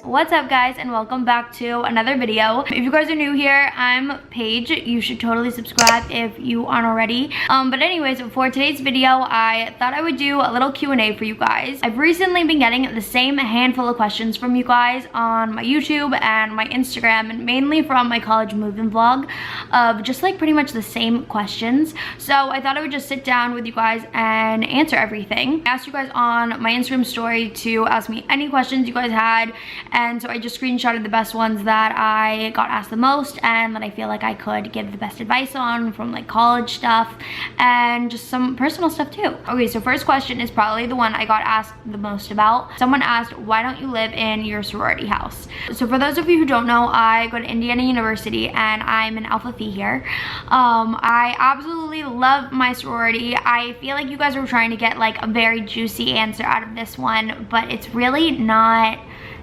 What's up guys, and welcome back to another video. If you guys are new here, I'm Paige. You should totally subscribe if you aren't already. But anyways, for today's video, I thought I would do a little Q&A for you guys. I've recently been getting the same handful of questions from you guys on my YouTube and my Instagram, and mainly from my college move-in vlog, of just like pretty much the same questions. So I thought I would just sit down with you guys and answer everything. I asked you guys on my Instagram story to ask me any questions you guys had, and so I just screenshotted the best ones that I got asked the most and that I feel like I could give the best advice on, from like college stuff and just some personal stuff too. Okay, so first question is probably the one I got asked the most about. Someone asked, why don't you live in your sorority house? So for those of you who don't know, I go to Indiana University and I'm an Alpha Phi here. I absolutely love my sorority. I feel like you guys are trying to get like a very juicy answer out of this one, but it's really not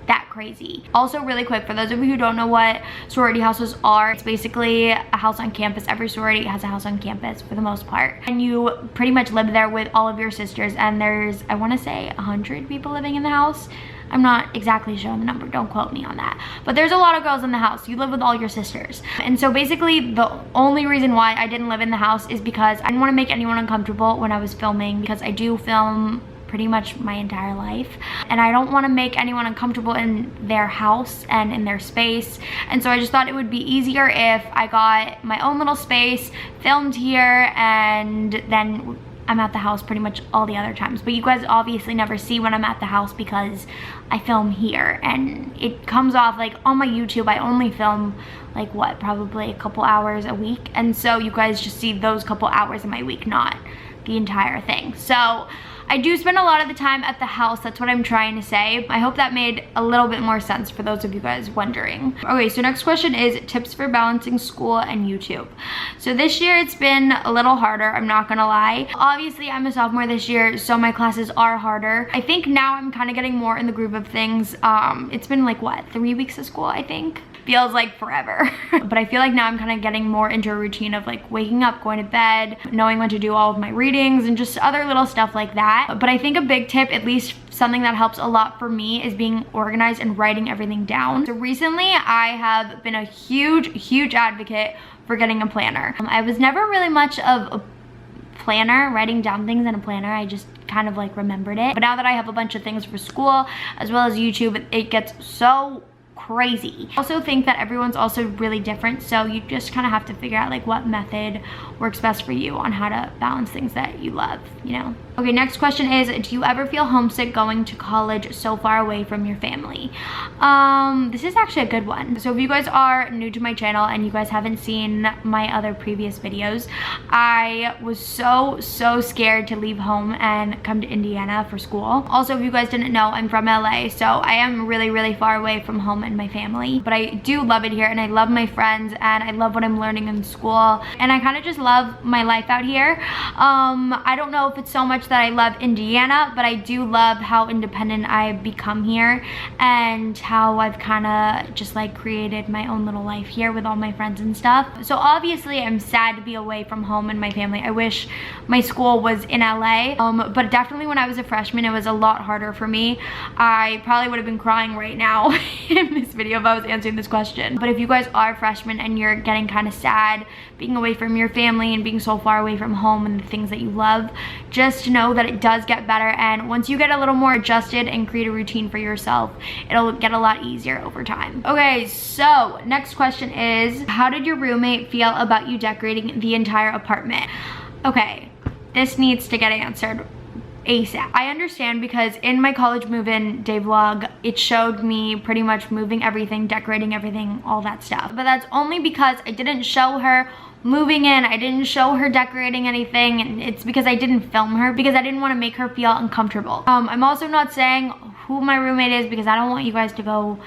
that crazy. Also, really quick, for those of you who don't know what sorority houses are, it's basically a house on campus. Every sorority has a house on campus for the most part, and you pretty much live there with all of your sisters, and there's, I want to say, 100 people living in the house. I'm not exactly sure on the number, don't quote me on that, but there's a lot of girls in the house. You live with all your sisters. And so basically the only reason why I didn't live in the house is because I didn't want to make anyone uncomfortable when I was filming, because I do film pretty much my entire life, and I don't want to make anyone uncomfortable in their house and in their space. And so I just thought it would be easier if I got my own little space, filmed here, and then I'm at the house pretty much all the other times. But you guys obviously never see when I'm at the house because I film here, and it comes off like on my YouTube I only film like what, probably a couple hours a week, and so you guys just see those couple hours in my week, not the entire thing. So I do spend a lot of the time at the house. That's what I'm trying to say. I hope that made a little bit more sense for those of you guys wondering. Okay, so next question is tips for balancing school and YouTube. So this year it's been a little harder, I'm not gonna lie. Obviously I'm a sophomore this year, so my classes are harder. I think now I'm kind of getting more in the groove of things. It's been like what, 3 weeks of school, I think? Feels like forever. But I feel like now I'm kind of getting more into a routine of like waking up, going to bed, knowing when to do all of my readings and just other little stuff like that. But I think a big tip, at least something that helps a lot for me, is being organized and writing everything down. So recently I have been a huge advocate for getting a planner. I was never really much of a planner, writing down things in a planner. I just kind of like remembered it. But now that I have a bunch of things for school as well as YouTube, it gets so crazy. I also think that everyone's also really different, so you just kind of have to figure out like what method works best for you on how to balance things that you love, you know? Okay, next question is, do you ever feel homesick going to college so far away from your family? This is actually a good one. So if you guys are new to my channel and you guys haven't seen my other previous videos, I was so scared to leave home and come to Indiana for school. Also, if you guys didn't know, I'm from LA, so I am really far away from home and my family, but I do love it here, and I love my friends, and I love what I'm learning in school, and I kind of just love my life out here. I don't know if it's so much that I love Indiana, but I do love how independent I've become here and how I've kind of just like created my own little life here with all my friends and stuff. So obviously I'm sad to be away from home and my family. I wish my school was in LA, but definitely when I was a freshman it was a lot harder for me. I probably would have been crying right now in this video if I was answering this question. But if you guys are freshmen and you're getting kind of sad being away from your family and being so far away from home and the things that you love, just know that it does get better, and once you get a little more adjusted and create a routine for yourself, it'll get a lot easier over time. Okay, so next question is, how did your roommate feel about you decorating the entire apartment? Okay, this needs to get answered ASAP. I understand, because in my college move-in day vlog, it showed me pretty much moving everything, decorating everything, all that stuff. But that's only because I didn't show her moving in. I didn't show her decorating anything, and it's because I didn't film her, because I didn't want to make her feel uncomfortable. I'm also not saying who my roommate is, because I don't want you guys to go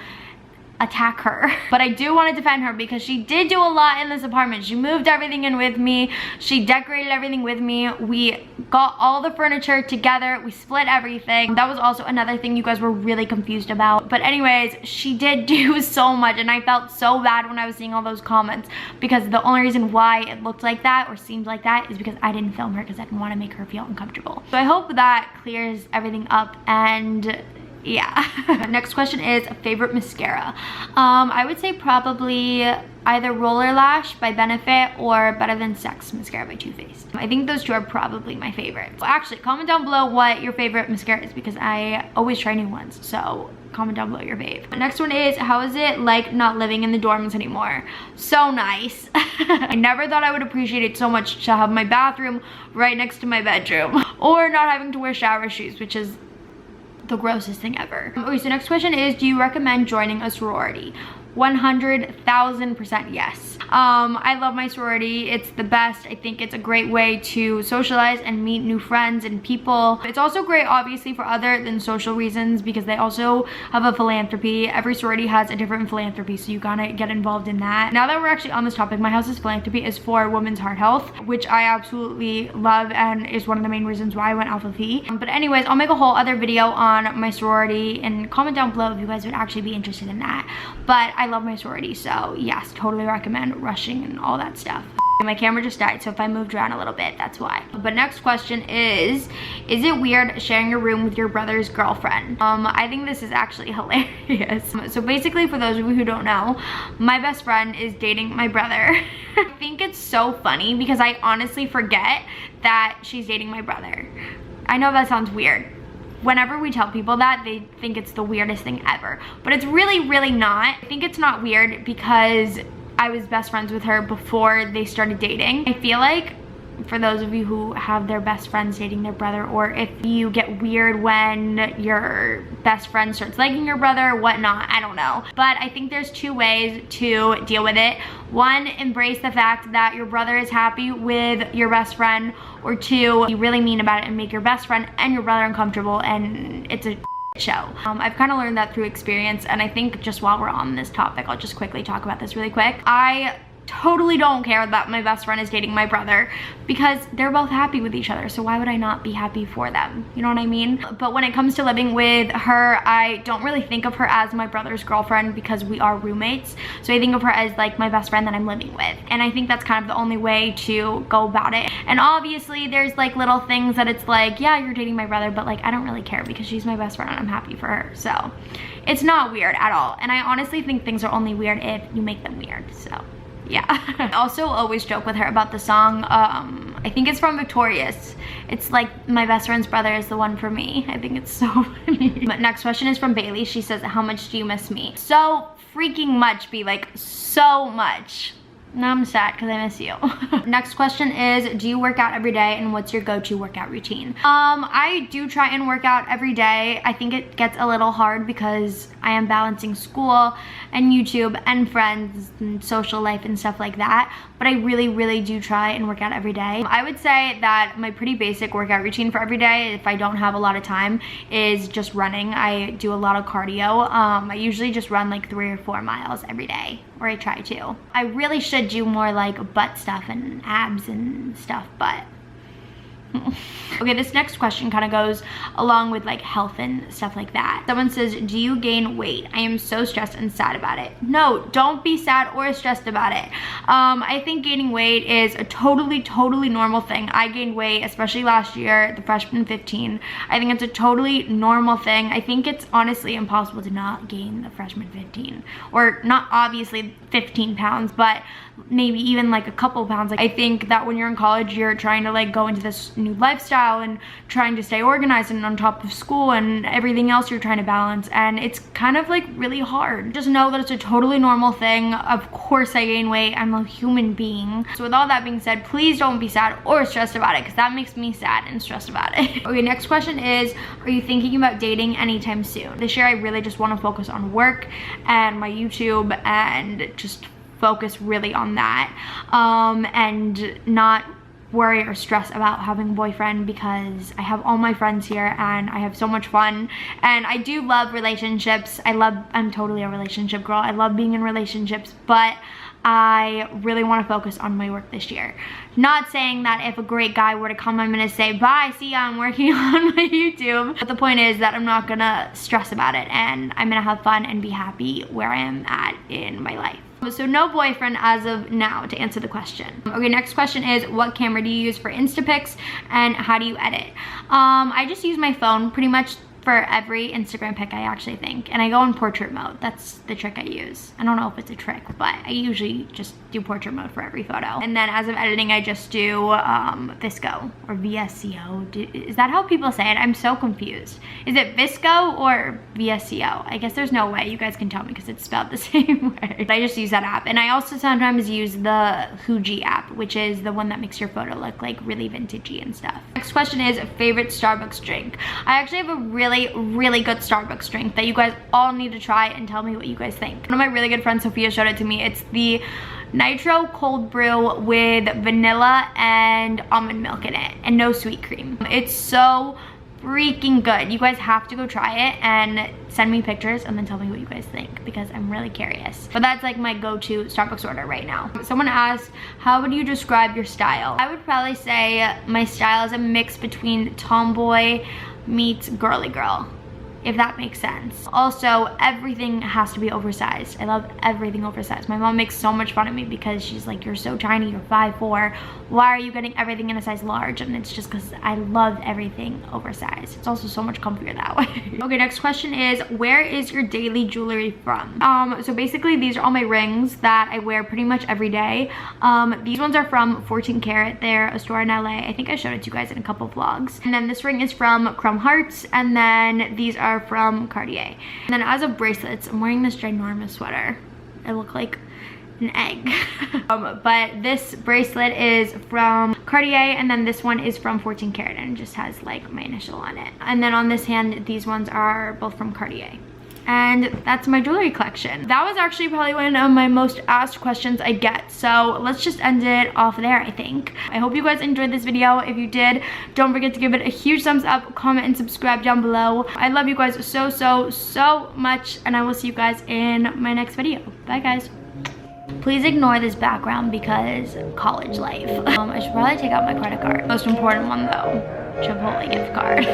attack her, but I do want to defend her because she did do a lot in this apartment. She moved everything in with me, she decorated everything with me, we got all the furniture together, we split everything. That was also another thing you guys were really confused about. But anyways, she did do so much, and I felt so bad when I was seeing all those comments, because the only reason why it looked like that or seemed like that is because I didn't film her, because I didn't want to make her feel uncomfortable. So I hope that clears everything up, and yeah. Next question is favorite mascara. I would say probably either Roller Lash by Benefit or Better Than Sex mascara by Too Faced. I think those two are probably my favorites. Well, actually, comment down below what your favorite mascara is because I always try new ones. So comment down below your fave. Next one is, how is it like not living in the dorms anymore? So nice. I never thought I would appreciate it so much to have my bathroom right next to my bedroom or not having to wear shower shoes, which is the grossest thing ever. Okay, so next question is, do you recommend joining a sorority? 100,000% yes. I love my sorority. It's the best. I think it's a great way to socialize and meet new friends and people. It's also great obviously for other than social reasons because they also have a philanthropy. Every sorority has a different philanthropy, so you gotta get involved in that. Now that we're actually on this topic, my house's philanthropy is for women's heart health, which I absolutely love and is one of the main reasons why I went Alpha Phi. But anyways, I'll make a whole other video on my sorority and comment down below if you guys would actually be interested in that. But I love my sorority, so yes, totally recommend rushing and all that stuff. My camera just died, so if I moved around a little bit, that's why. But next question is it weird sharing your room with your brother's girlfriend? I think this is actually hilarious. So basically, for those of you who don't know, my best friend is dating my brother. I think it's so funny because I honestly forget that she's dating my brother. I know that sounds weird. Whenever we tell people that, they think it's the weirdest thing ever. But it's really, really not. I think it's not weird because I was best friends with her before they started dating. I feel like for those of you who have their best friends dating their brother, or if you get weird when your best friend starts liking your brother or whatnot, I don't know. But I think there's two ways to deal with it. One, embrace the fact that your brother is happy with your best friend, or two, be really mean about it and make your best friend and your brother uncomfortable, and it's a show. I've kind of learned that through experience, and I think just while we're on this topic, I'll just quickly talk about this really quick. I totally don't care that my best friend is dating my brother because they're both happy with each other, so why would I not be happy for them? You know what I mean? But when it comes to living with her, I don't really think of her as my brother's girlfriend because we are roommates. So I think of her as like my best friend that I'm living with, and I think that's kind of the only way to go about it. And obviously there's like little things that it's like, yeah, you're dating my brother, but like I don't really care because she's my best friend and I'm happy for her. So it's not weird at all, and I honestly think things are only weird if you make them weird. So yeah. I also always joke with her about the song, I think it's from Victorious. It's like, my best friend's brother is the one for me. I think it's so funny. But next question is from Bailey. She says, how much do you miss me? So freaking much, be like, so much. Now I'm sad because I miss you. Next question is, do you work out every day, and what's your go-to workout routine? I do try and work out every day. I think it gets a little hard because I am balancing school and YouTube and friends and social life and stuff like that, but I really, really do try and work out every day. I would say that my pretty basic workout routine for every day, if I don't have a lot of time, is just running. I do a lot of cardio. I usually just run like 3 or 4 miles every day, or I try to. I really should do more like butt stuff and abs and stuff, but okay, this next question kind of goes along with like health and stuff like that. Someone says, do you gain weight? I am so stressed and sad about it. No, don't be sad or stressed about it. I think gaining weight is a totally normal thing. I gained weight, especially last year, the freshman 15. I think it's a totally normal thing. I think it's honestly impossible to not gain the freshman 15, or not obviously 15 pounds, but maybe even like a couple pounds. Like, I think that when you're in college, you're trying to like go into this new lifestyle and trying to stay organized and on top of school and everything else you're trying to balance, and it's kind of like really hard. Just know that it's a totally normal thing. Of course I gain weight, I'm a human being. So with all that being said, please don't be sad or stressed about it, because that makes me sad and stressed about it. Okay, next question is, are you thinking about dating anytime soon? This year I really just want to focus on work and my YouTube and just focus really on that, and not worry or stress about having a boyfriend, because I have all my friends here and I have so much fun, and I do love relationships. I'm totally a relationship girl. I love being in relationships, but I really want to focus on my work this year. Not saying that if a great guy were to come, I'm gonna say, bye, see ya, I'm working on my YouTube. But the point is that I'm not gonna stress about it, and I'm gonna have fun and be happy where I am at in my life. So no boyfriend as of now, to answer the question. Okay, next question is, what camera do you use for Instapics and how do you edit? I just use my phone pretty much for every Instagram pic, I actually think. And I go in portrait mode. That's the trick I use. I don't know if it's a trick, but I usually just do portrait mode for every photo. And then as I'm editing, I just do Visco or VSCO. Is that how people say it? I'm so confused. Is it Visco or VSCO? I guess there's no way you guys can tell me because it's spelled the same way. But I just use that app. And I also sometimes use the Fuji app, which is the one that makes your photo look like really vintagey and stuff. Next question is favorite Starbucks drink. I actually have a really good Starbucks drink that you guys all need to try and tell me what you guys think. One of my really good friends, Sophia, showed it to me. It's the nitro cold brew with vanilla and almond milk in it and no sweet cream. It's so freaking good. You guys have to go try it and send me pictures and then tell me what you guys think because I'm really curious. But that's like my go-to Starbucks order right now. Someone asked, how would you describe your style? I would probably say my style is a mix between tomboy meets girly girl, if that makes sense. Also, everything has to be oversized. I love everything oversized. My mom makes so much fun of me because she's like, you're so tiny, you're 5'4". Why are you getting everything in a size large? And it's just because I love everything oversized. It's also so much comfier that way. Okay, next question is, where is your daily jewelry from? So basically these are all my rings that I wear pretty much every day. These ones are from 14 Karat. They're a store in LA. I think I showed it to you guys in a couple vlogs. And then this ring is from Chrome Hearts. And then these are from Cartier. And then as of bracelets, I'm wearing this ginormous sweater. I look like an egg. But this bracelet is from Cartier, and then this one is from 14 Karat and it just has like my initial on it. And then on this hand, these ones are both from Cartier. And that's my jewelry collection. That was actually probably one of my most asked questions I get. So let's just end it off there, I think. I hope you guys enjoyed this video. If you did, don't forget to give it a huge thumbs up, comment, and subscribe down below. I love you guys so much, and I will see you guys in my next video. Bye, guys. Please ignore this background because college life. I should probably take out my credit card. Most important one though, Chipotle gift card.